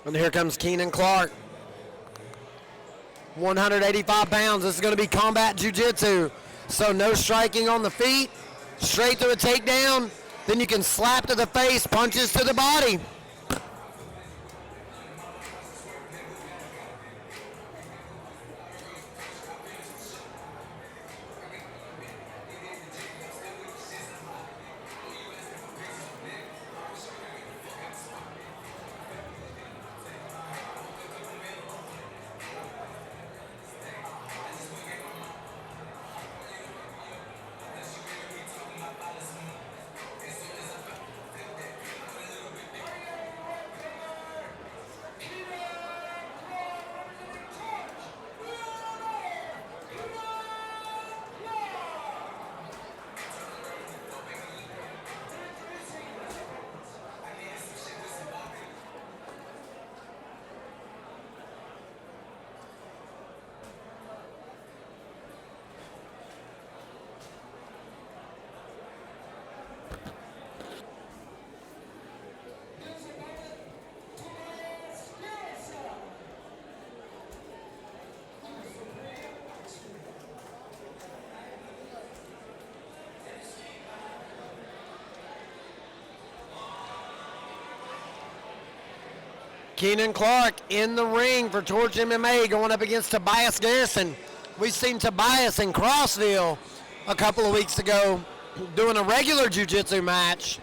And here comes Keenan Clark. 185 pounds. This is going to be combat jiu-jitsu. So no striking on the feet. Straight to a takedown. Then you can slap to the face, punches to the body. Keenan Clark in the ring for Torch MMA going up against Tobias Garrison. We've seen Tobias in Crossville a couple of weeks ago doing a regular jiu-jitsu match.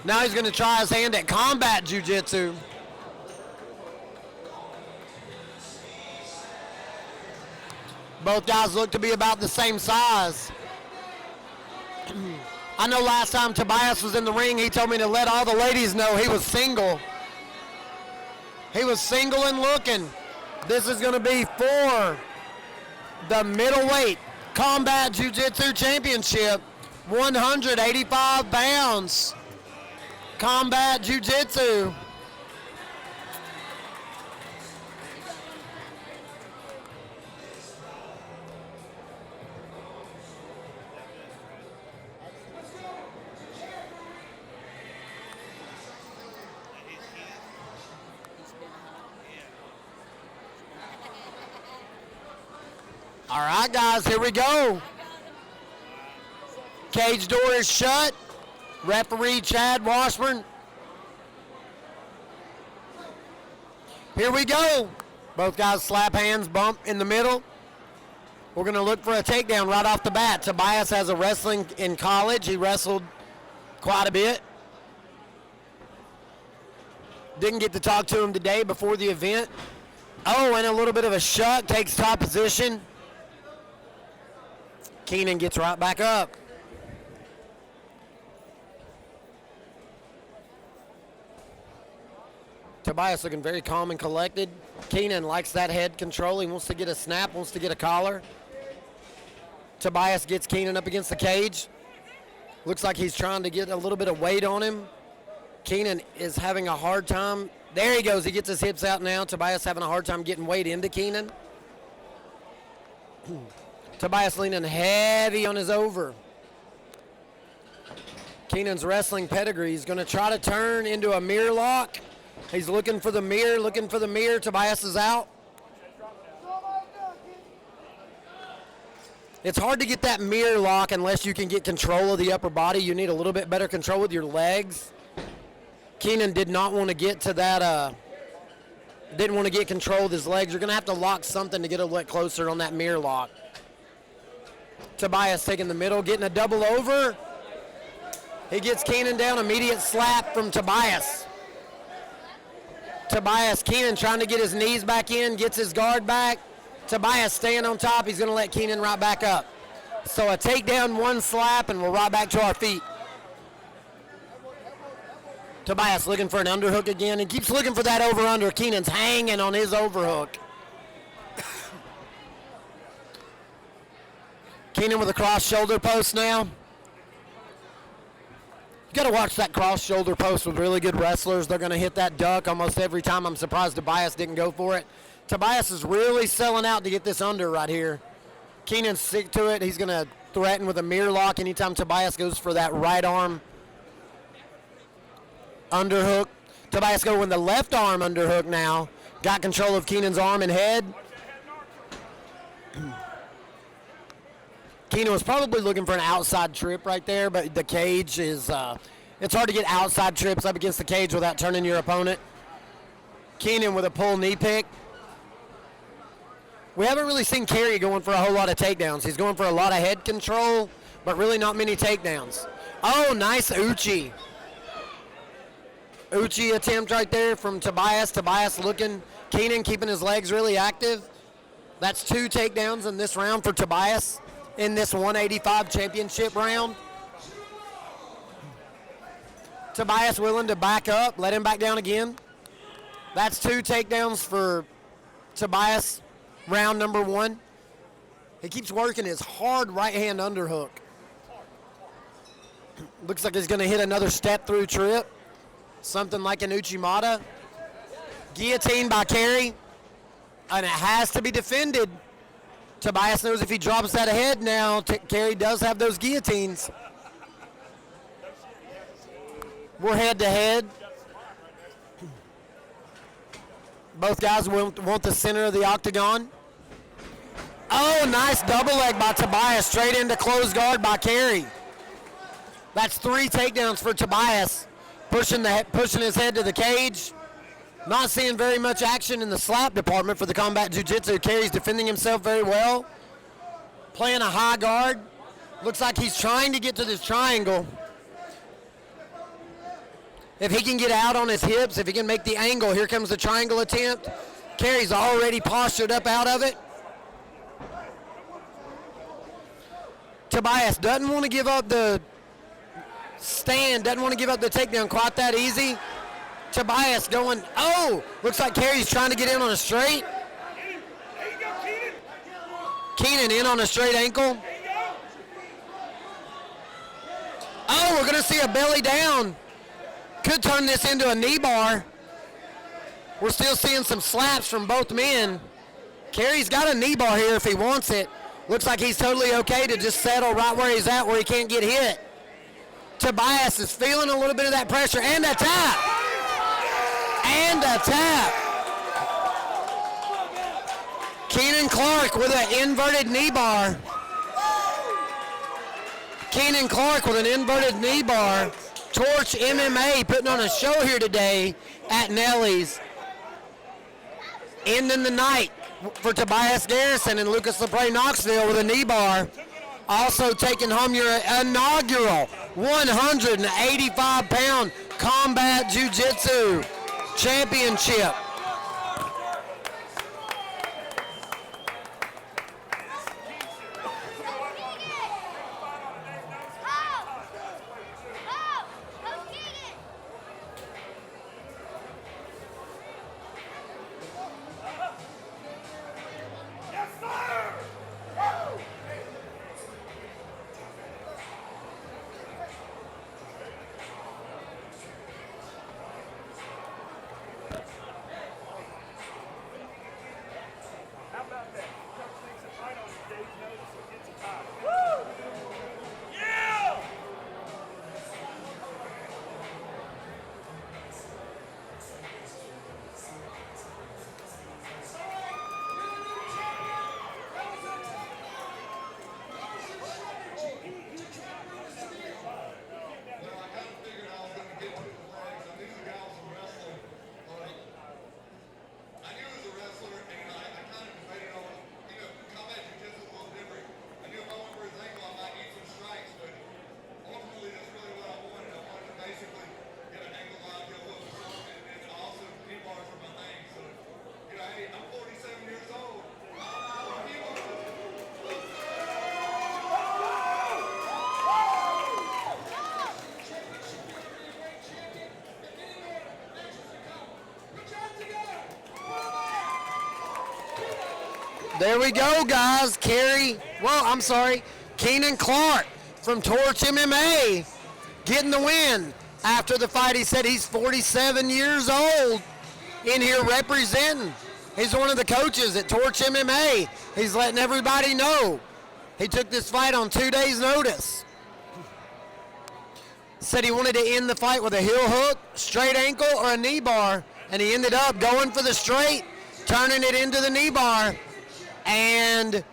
Now he's going to try his hand at combat jiu-jitsu. Both guys look to be about the same size. I know last time Tobias was in the ring, he told me to let all the ladies know he was single. He was single and looking. This is going to be for the middleweight combat jiu-jitsu championship. 185 pounds. Combat jiu-jitsu. All right, guys, here we go. Cage door is shut. Referee Chad Washburn. Here we go. Both guys slap hands, bump in the middle. We're going to look for a takedown right off the bat. Tobias has a wrestling in college. He wrestled quite a bit. Didn't get to talk to him today before the event. Oh, and a little bit of a shuck, takes top position. Keenan gets right back up. Tobias looking very calm and collected. Keenan likes that head control. He wants to get a snap, wants to get a collar. Tobias gets Keenan up against the cage. Looks like he's trying to get a little bit of weight on him. Keenan is having a hard time. There he goes. He gets his hips out now. Tobias having a hard time getting weight into Keenan. Tobias leaning heavy on his over. Keenan's wrestling pedigree. He's going to try to turn into a mirror lock. He's looking for the mirror, looking for the mirror. Tobias is out. It's hard to get that mirror lock unless you can get control of the upper body. You need a little bit better control with your legs. Keenan did not want to get to that, didn't want to get control of his legs. You're going to have to lock something to get a little closer on that mirror lock. Tobias taking the middle, getting a double over. He gets Keenan down, immediate slap from Tobias. Keenan trying to get his knees back in, gets his guard back. Tobias staying on top. He's going to let Keenan right back up. So a takedown, one slap, and we're right back to our feet. Tobias looking for an underhook again. He keeps looking for that over-under. Keenan's hanging on his overhook. Keenan with a cross shoulder post now. You got to watch that cross shoulder post with really good wrestlers. They're going to hit that duck almost every time. I'm surprised Tobias didn't go for it. Tobias is really selling out to get this under right here. Keenan's sick to it. He's going to threaten with a mirror lock anytime Tobias goes for that right arm underhook. Tobias going with the left arm underhook now. Got control of Keenan's arm and head. Keenan was probably looking for an outside trip right there, but the cage is, it's hard to get outside trips up against the cage without turning your opponent. Keenan with a pull knee pick. We haven't really seen Kerry going for a whole lot of takedowns. He's going for a lot of head control, but really not many takedowns. Oh, nice Uchi. Uchi attempt right there from Tobias. Tobias looking, Keenan keeping his legs really active. That's 2 takedowns in this round for Tobias in this 185 championship round. Tobias willing to back up, let him back down again. That's 2 takedowns for Tobias, round number 1. He keeps working his hard right hand underhook. Looks like he's gonna hit another step through trip. Something like an Uchimata. Guillotine by Kerry, and it has to be defended. Tobias knows if he drops that ahead now, Kerry does have those guillotines. We're head to head. Both guys want the center of the octagon. Oh, nice double leg by Tobias, straight into closed guard by Kerry. That's 3 takedowns for Tobias. Pushing his head to the cage. Not seeing very much action in the slap department for the combat jiu-jitsu. Kerry's defending himself very well. Playing a high guard. Looks like he's trying to get to this triangle. If he can get out on his hips, if he can make the angle, here comes the triangle attempt. Kerry's already postured up out of it. Tobias doesn't want to give up the stand, doesn't want to give up the takedown quite that easy. Tobias going, oh, looks like Kerry's trying to get in on a straight. Keenan in on a straight ankle. Oh, we're going to see a belly down. Could turn this into a knee bar. We're still seeing some slaps from both men. Kerry's got a knee bar here if he wants it. Looks like he's totally okay to just settle right where he's at, where he can't get hit. Tobias is feeling a little bit of that pressure, and a tap. And a tap. Keenan Clark with an inverted knee bar. Keenan Clark with an inverted knee bar. Torch MMA putting on a show here today at Nelly's. Ending the night for Tobias Garrison and Lucas LaPre Knoxville with a knee bar. Also taking home your inaugural 185-pound combat jiu-jitsu championship. There we go, guys. Keenan Clark from Torch MMA getting the win. After the fight, he said he's 47 years old in here representing. He's one of the coaches at Torch MMA. He's letting everybody know. He took this fight on 2 days' notice. said he wanted to end the fight with a heel hook, straight ankle, or a knee bar, and he ended up going for the straight, turning it into the knee bar, and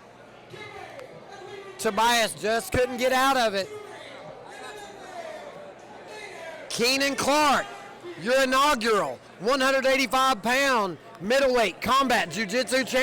Tobias just couldn't get out of it. Keenan Clark, your inaugural 185-pound middleweight combat jiu-jitsu champion.